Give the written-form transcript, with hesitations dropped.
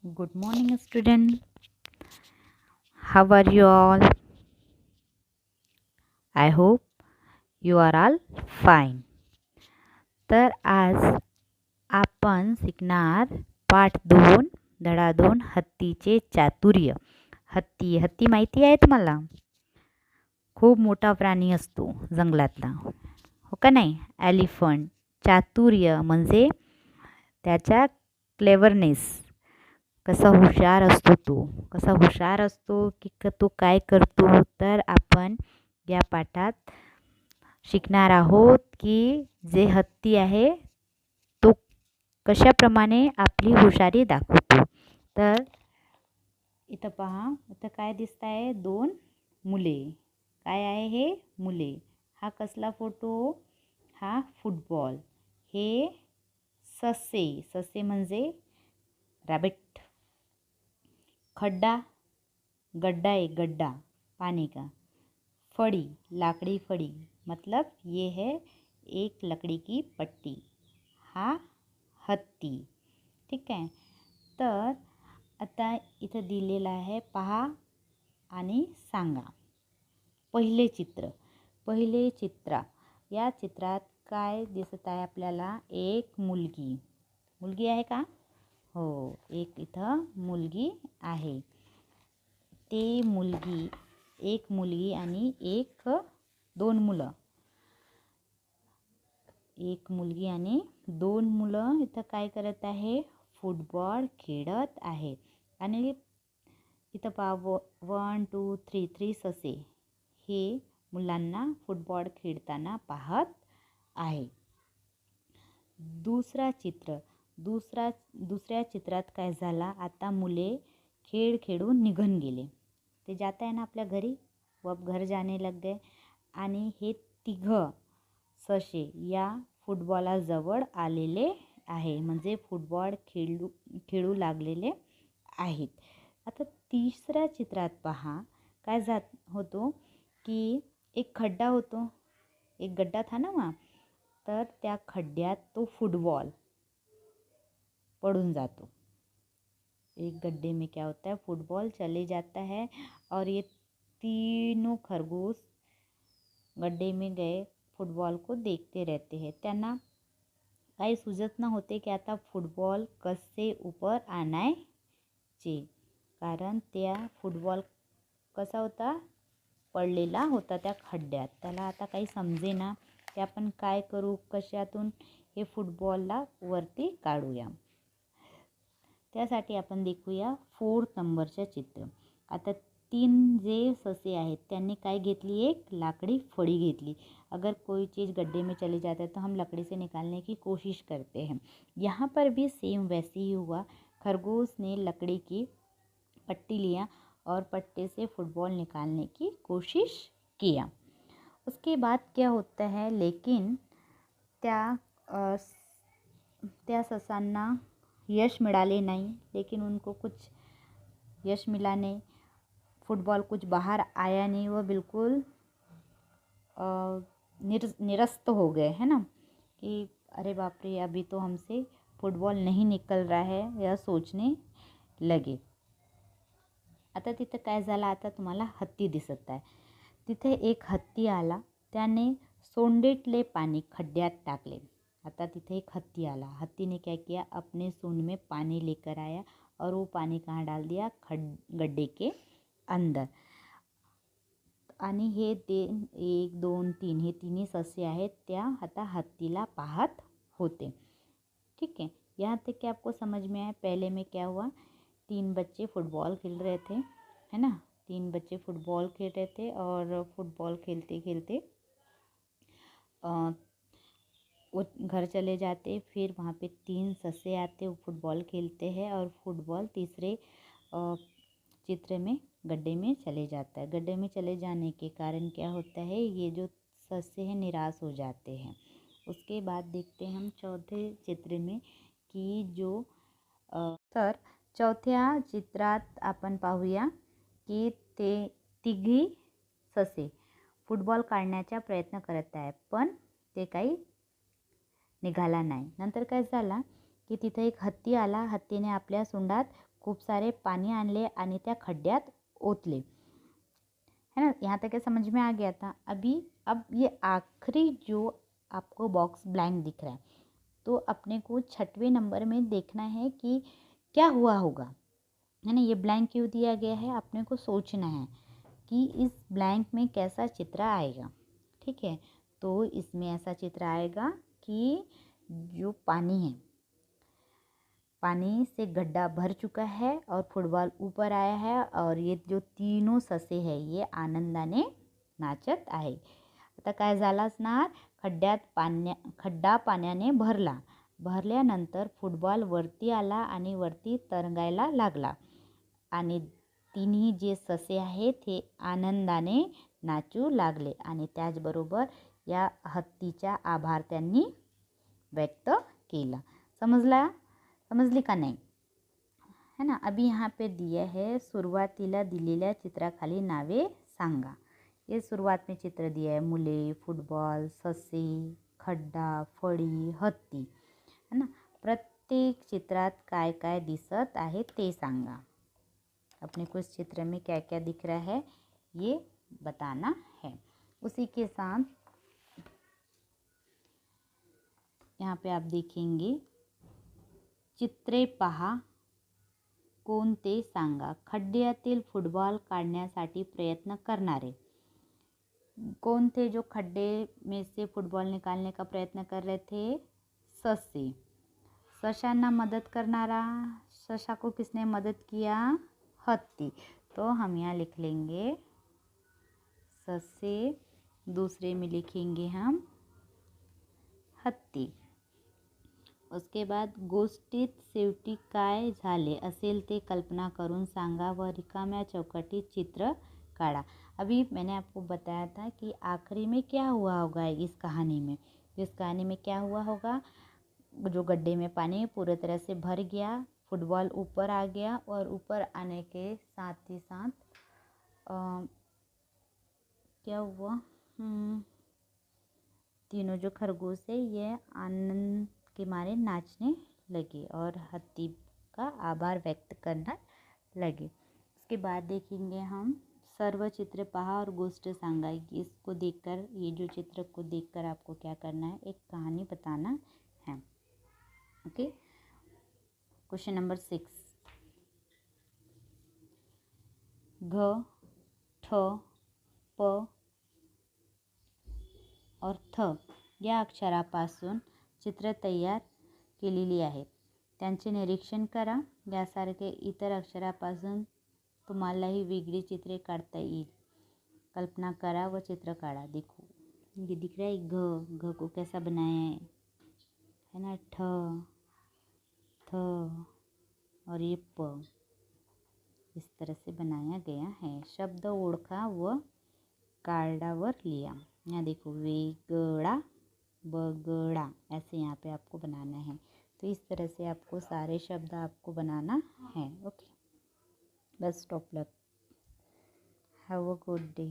Good morning, student. How are you all? I hope you are all fine. तर आज आपण शिकणार पाठ 2 धडा 2 हत्तीचे चातुर्य. हत्ती माहिती आहे तुम्हाला? खूप मोठा प्राणी असतो जंगलातला, हो का नाही? एलिफंट. चातुर्य म्हणजे त्याच्या क्लेवरनेस, कसा हुशार असतो की तो काय करतो. तर आपण या पाठात शिकणार आहोत की जे हत्ती आहे तो कशाप्रमाणे आपली हुशारी दाखवतो. तर इथं पहा, इथं काय दिसत आहे? 2 मुले. काय आहे हे? मुले. हा कसला फोटो? हा फुटबॉल. हे ससे म्हणजे रॅबिट. खड्डा, गड्ढा पानी का. फड़ी, लाकड़ी फड़ी, मतलब ये है एक लकड़ी की पट्टी. हा हत्ती. ठीक आहे. तर आता इथं दिलेलं आहे, पहा आणि सांगा. पहिले चित्र. या चित्रात काय दिसत आहे आपल्याला? एक मुलगी आहे का? हो, एक इथं मुलगी आहे. एक मुलगी आणि दोन मुलं. एक मुलगी आणि 2 मुलं इथं काय करत आहे? फुटबॉल खेळत आहेत. आणि इथं पहा 1 2 3 ससे हे मुलांना फुटबॉल खेळताना पाहत आहे. दुसऱ्या चित्रात काय झाला? आता मुले खेळ खेळून निघून गेले. ते जात आहे ना आपल्या घरी, व घर जाने लग गए. आणि हे 3 ससे या फुटबॉलाजवळ आलेले आहे, म्हणजे फुटबॉल खेळू लागलेले आहेत. आता तिसऱ्या चित्रात पहा काय होतो की एक खड्डा होतो, एक गड्ढा था ना वहाँ. तर त्या खड्ड्यात तो फुटबॉल पडून जातो. एक गड्ढे में क्या होता है? फुटबॉल चले जाता है. और ये तीनों खरगोश गड्ढे में गए फुटबॉल को देखते रहते हैं. त्यांना काही सुचत न होते की आता फुटबॉल कसे ऊपर आणायचे, कारण त्या फुटबॉल कसा होता? पडलेला होता त्या खड्ड्यात. त्याला आता काही समजेना की आपण काय करू, कशातून हे फुटबॉलला वरती काढूया. त्यासाठी आपण देखूया 4 नंबरचं चित्र. आता 3 जे ससे आहेत त्यांनी काय घेतली? एक लाकड़ी फड़ी घेतली. अगर कोई चीज़ गड्ढे में चली जाती है तो हम लकड़ी से निकालने की कोशिश करते हैं. यहाँ पर भी सेम वैसे ही हुआ. खरगोश ने लकड़ी की पट्टी लिया और पट्टे से फुटबॉल निकालने की कोशिश किया. उसके बाद क्या होता है? लेकिन त्या ससांना यश मिळाले नहीं. लेकिन उनको कुछ यश मिला नहीं. फुटबॉल कुछ बाहर आया नहीं. वो बिल्कुल निरस्त हो गए, है ना, कि अरे बाप रे, अभी तो हमसे फुटबॉल नहीं निकल रहा है, यह सोचने लगे. आता तिथं काय झालं? आता तुम्हाला हत्ती दिसत आहे. तिथे एक हत्ती आला. त्याने सोंडेतले पानी खड्ड्यात टाकले. आता तिथे एक हत्ती आला. हत्ती ने क्या किया? अपने सूंड में पानी लेकर आया और वो पानी कहाँ डाल दिया? गड्ढे के अंदर. आणि हे 1 2 3 हे तिन्ही ससे आहेत त्या आता हत्तीला पाहत होते. ठीक है. यहाँ तक कि आपको समझ में आया? पहले में क्या हुआ? 3 बच्चे फुटबॉल खेल रहे थे, है ना. 3 बच्चे फुटबॉल खेल रहे थे और फुटबॉल खेलते खेलते वो घर चले जाते. फिर वहाँ पे 3 ससे आते, वो फुटबॉल खेलते हैं और फुटबॉल तीसरे चित्र में गड्ढे में चले जाता है. गड्ढे में चले जाने के कारण क्या होता है? ये जो ससे हैं निराश हो जाते हैं. उसके बाद देखते हैं हम चौथे चित्र में की जो तर चौथ्या चित्रात आपण पाहूया की ते तिघी ससे फुटबॉल काढण्याचा प्रयत्न करत आहे, पण ते काही निघाला नाही. नंतर काय झाला की तिथे एक हत्ती आला. हत्तीने आपल्या सोंडात खूप सारे पानी आणले आणि त्या खड्ड्यात ओतले, है ना। यहाँ तक के समझ में आ गया था। अब ये आखिरी जो आपको बॉक्स ब्लैंक दिख रहा है, तो अपने को 6वें नंबर में देखना है कि क्या हुआ होगा, है ना। ये ब्लैंक क्यों दिया गया है, अपने को सोचना है कि इस ब्लैंक में कैसा चित्र आएगा। ठीक है, तो इसमें ऐसा चित्र आएगा कि जो पानी है, पानी से गड्ढा भर चुका है और फुटबॉल ऊपर आया है और ये जो तीनों ससे है ये आनंदाने नाचत आहे। आता काय झालं असणार, खड्डा पाण्याने भरल्यानंतर फुटबॉल वरती आला आणि वरती तरंगायला लागला आणि तिन्ही जे ससे आहेत हे आनंदाने नाचू लागले आणि त्याचबरोबर या हत्तीचा आभार त्यांनी व्यक्त केला। समजली का नाही, है ना। अभी यहाँ पे दिया है सुरुवातीला दिलेल्या चित्राखाली नावे सांगा। ये शुरुआत में चित्र दिया है, मुले, फुटबॉल, ससे, खड्डा, फळी, हत्ती, है ना। प्रत्येक चित्रात काय काय दिसत आहे ते सांगा। अपने को इस चित्र में क्या क्या दिख रहा है ये बताना है। उसी के साथ यहाँ पे आप देखेंगे चित्रे पहा कोणते सांगा। खड्ड्यातील फुटबॉल काढण्यासाठी प्रयत्न करणारे कौन थे, जो खड्डे में से फुटबॉल निकालने का प्रयत्न कर रहे थे, ससे। सशांना मदद करनारा, सशा को किसने मदद किया, हत्ती। तो हम यहाँ लिख लेंगे ससे, दूसरे में लिखेंगे हम हत्ती। उसके बाद गोष्टीत शेवटी काय झाले असेल ते कल्पना करून सांगा व रिकाम्या चौकटीत चित्र काढ़ा। अभी मैंने आपको बताया था कि आखिरी में क्या हुआ होगा इस कहानी में। इस कहानी में क्या हुआ होगा, जो गड्ढे में पानी पूरी तरह से भर गया, फुटबॉल ऊपर आ गया और ऊपर आने के साथ ही साथ क्या हुआ, तीनों जो खरगोश है ये आनंद के मारे नाचने लगे और हत्ती का आभार व्यक्त करना लगे। उसके बाद देखेंगे हम सर्व चित्र पहा और गोष्ट सांगा। इसको देखकर, ये जो चित्र को देखकर आपको क्या करना है, एक कहानी बताना है। ओके, क्वेश्चन नंबर 6, घ, ठ, प और थ या अक्षरापासून चित्र तयार केलेली आहेत, त्यांचे निरीक्षण करा। यासारखे इतर अक्षरापासून तुम्हालाही वेगळी चित्रे काढता येईल। कल्पना करा व चित्र काढ़ा। देखो ये दिख रहा है घ को कैसा बनाया है ना, ठ, थ और ये प, इस तरह से बनाया गया है। शब्द ओळखा व कार्डावर लिया। यहाँ देखो वेगड़ा, बगड़ा, ऐसे यहाँ पे आपको बनाना है। तो इस तरह से आपको सारे शब्द आपको बनाना है। ओके, बस स्टॉप लग। Have a good day.